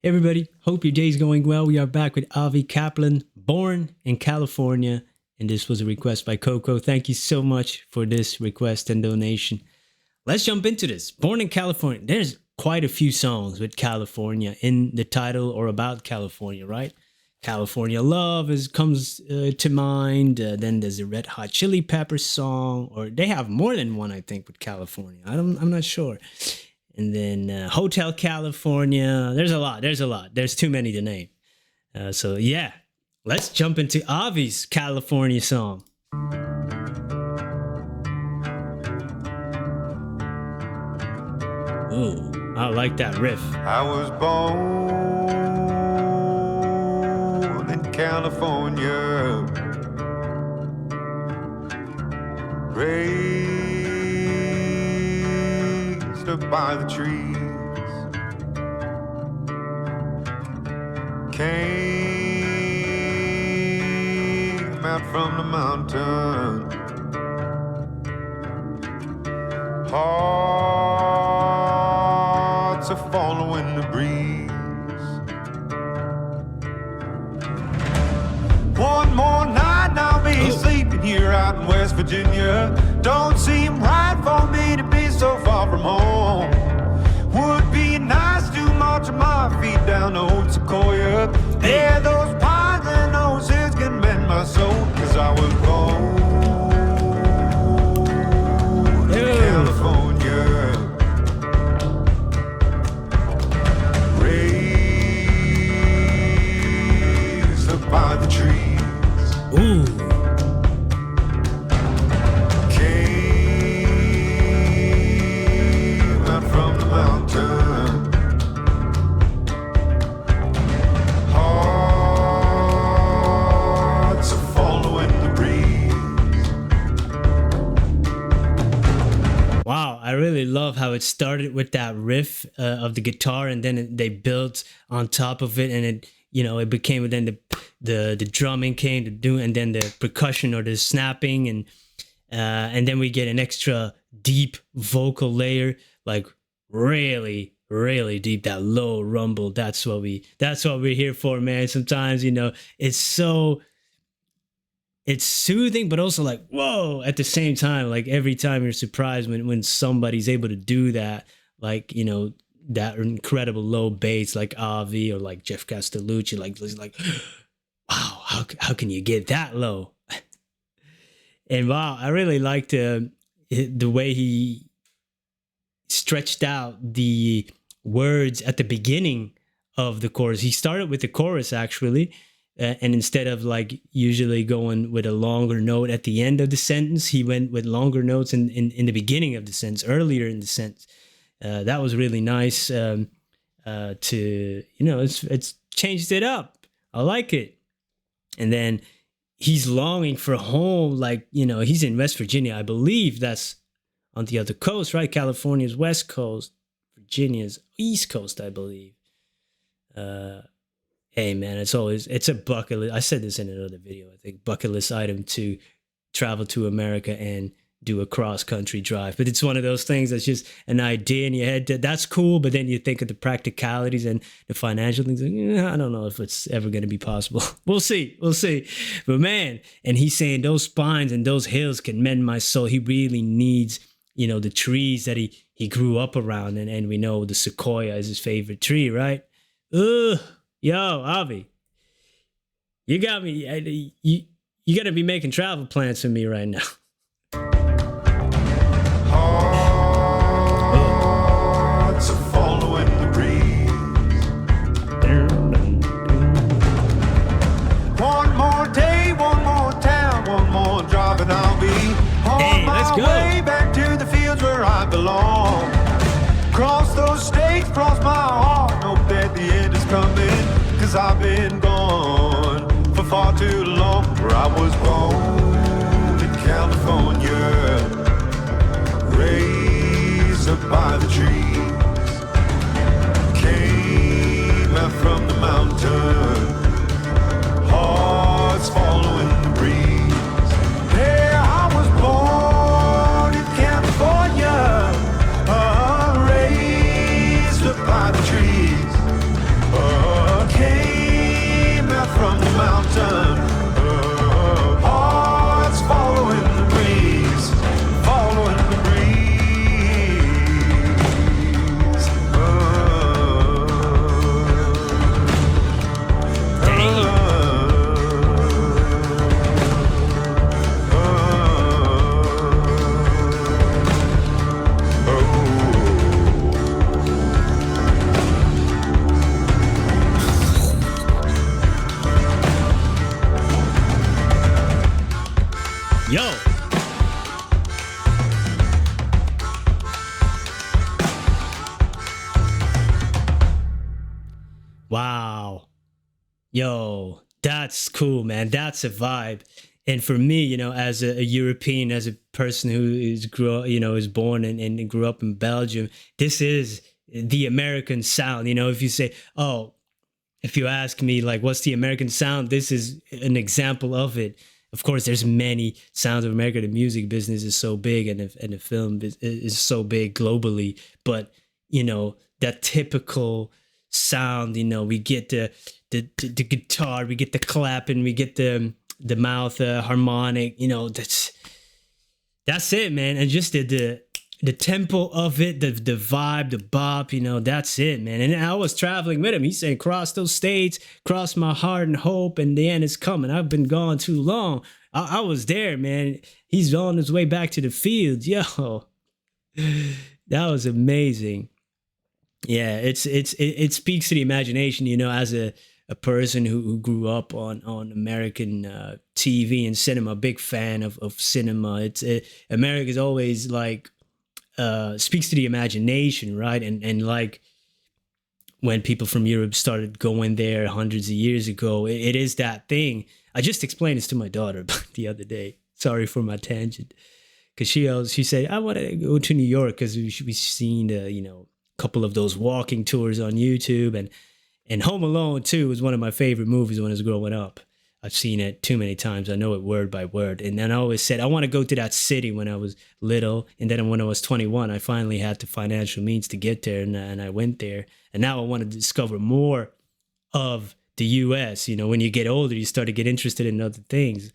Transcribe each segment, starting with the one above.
Hey everybody, hope your day's going well. We are back with Avi Kaplan, born in California, and this was a request by Coco. Thank you so much for this request and donation. Let's jump into this. Born in California. There's quite a few songs with California in the title or about California, right? California Love comes to mind. Then there's a Red Hot Chili Peppers song, or they have more than one, I think, with California. I'm not sure. And then Hotel California. There's a lot. There's too many to name. So yeah, let's jump into Avi's California song. Ooh, I like that riff. I was born in California, raised up by the trees, came out from the mountain, hearts are following the breeze. One more night and I'll be sleeping here out in West Virginia. Don't seem right for me to be so far from home. Would be nice to march my feet down the old Sequoia. Yeah, those pines and those hills can mend my soul. Cause I was born in California, raised up by the trees. Ooh. Came out from the mountain, hearts are following the breeze. Wow, I really love how it started with that riff of the guitar, and then they built on top of it, and it became, then the drumming came to do, and then the percussion or the snapping, and then we get an extra deep vocal layer, like really deep, that low rumble. That's what we're here for, man. Sometimes it's soothing, but also like, whoa, at the same time. Like every time you're surprised when somebody's able to do that, like, that incredible low bass like Avi or like Jeff Castellucci, like wow, how can you get that low? And wow, I really liked the way he stretched out the words at the beginning of the chorus. He started with the chorus actually, and instead of like usually going with a longer note at the end of the sentence, he went with longer notes in the beginning of the sentence, earlier in the sentence. That was really nice. It's changed it up. I like it. And then he's longing for home, like, he's in West Virginia. I believe that's on the other coast, right? California's West Coast, Virginia's East Coast, I believe. Hey man, it's a bucket list. I said this in another video, I think, bucket list item to travel to America and do a cross-country drive. But it's one of those things that's just an idea in your head. That's cool, but then you think of the practicalities and the financial things. Like, I don't know if it's ever going to be possible. We'll see. But man, and he's saying those spines and those hills can mend my soul. He really needs, the trees that he grew up around. And we know the sequoia is his favorite tree, right? Yo, Avi, you got me. You got to be making travel plans for me right now. Hearts are following the breeze. One more day, one more town, one more drive, and I'll be on my way back to the fields where I belong. Cross those states, cross my heart, hope that the end is coming. Cause I've been gone for far too long. Where I was born in California, raised up by the trees, came out from the mountain, hearts following the breeze. Yeah, I was born in California, raised up by the trees. Wow. Yo, that's cool, man. That's a vibe. And for me, as a European, as a person who is born and grew up in Belgium, this is the American sound. If you say, oh, if you ask me, like, what's the American sound? This is an example of it. Of course, there's many sounds of America. The music business is so big, and the film is so big globally. But that typical sound. We get the guitar, we get the clapping, we get the mouth harmonic. That's it, man. And just the tempo of it, the vibe, the bop. That's it, man. And I was traveling with him. He's saying, cross those states, cross my heart and hope, and the end is coming. I've been gone too long. I was there, man. He's on his way back to the fields. Yo, that was amazing. Yeah, it speaks to the imagination, as a person who grew up on American TV and cinema, big fan of cinema. America's always like speaks to the imagination, right? And like when people from Europe started going there hundreds of years ago, it is that thing. I just explained this to my daughter the other day. Sorry for my tangent, because she said, I want to go to New York because we've seen the couple of those walking tours on YouTube, and Home Alone 2 was one of my favorite movies when I was growing up. I've seen it too many times. I know it word by word. And then I always said, I want to go to that city when I was little. And then when I was 21, I finally had the financial means to get there. And I went there. And now I want to discover more of the US. When you get older, you start to get interested in other things.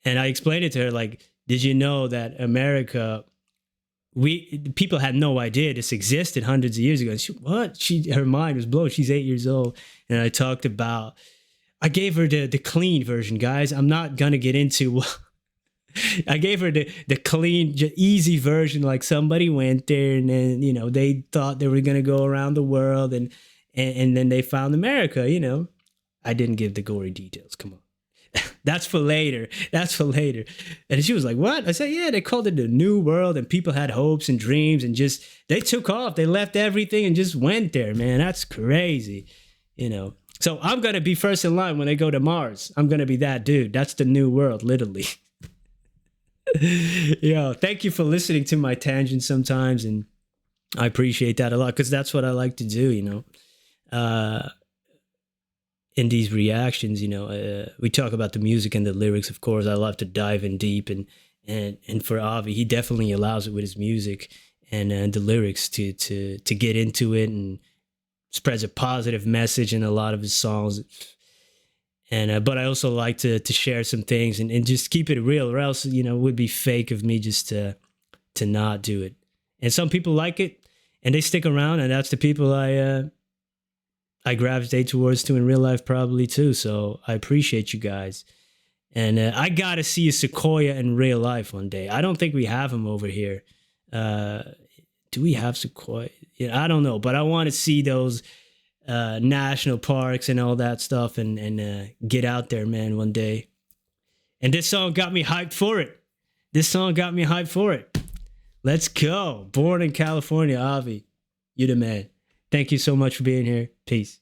And I explained it to her, like, did you know that America, people had no idea this existed hundreds of years ago? And her mind was blown. She's 8 years old. And I gave her the clean version, guys. I'm not going to get into, I gave her the clean, easy version. Like, somebody went there and then, they thought they were going to go around the world and then they found America, I didn't give the gory details. Come on. That's for later. And she was like, what? I said, yeah, they called it the New World, and people had hopes and dreams and just, they took off. They left everything and just went there, man. That's crazy, So I'm going to be first in line when they go to Mars. I'm going to be that dude. That's the New World, literally. Yo, thank you for listening to my tangents sometimes. And I appreciate that a lot, because that's what I like to do, in these reactions. We talk about the music and the lyrics. Of course, I love to dive in deep, and for Avi, he definitely allows it with his music and the lyrics to get into it, and spreads a positive message in a lot of his songs. And but I also like to share some things and just keep it real, or else it would be fake of me just to not do it. And some people like it and they stick around, and that's the people I gravitate towards too in real life, probably too. So I appreciate you guys. And I got to see a sequoia in real life one day. I don't think we have them over here. Do we have sequoia? I don't know, but I want to see those national parks and all that stuff and get out there, man, one day. And this song got me hyped for it. Let's go. Born in California, Avi. You the man. Thank you so much for being here. Peace.